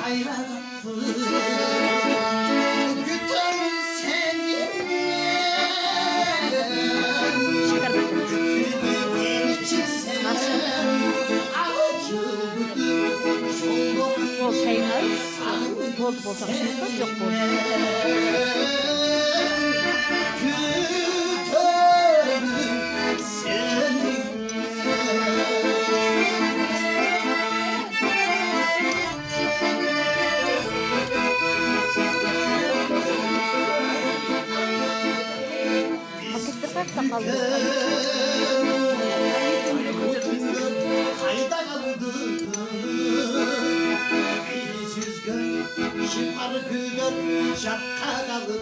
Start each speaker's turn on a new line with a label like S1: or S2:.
S1: hayratı gütüm seninle götürmeyen için sen acılıdır çok
S2: Bol peynir, bol sarımsak yok bol. Paketler kaçta kaldı?
S1: Kayda kaldı bir süzgün şıparıkıdır şapka kaldı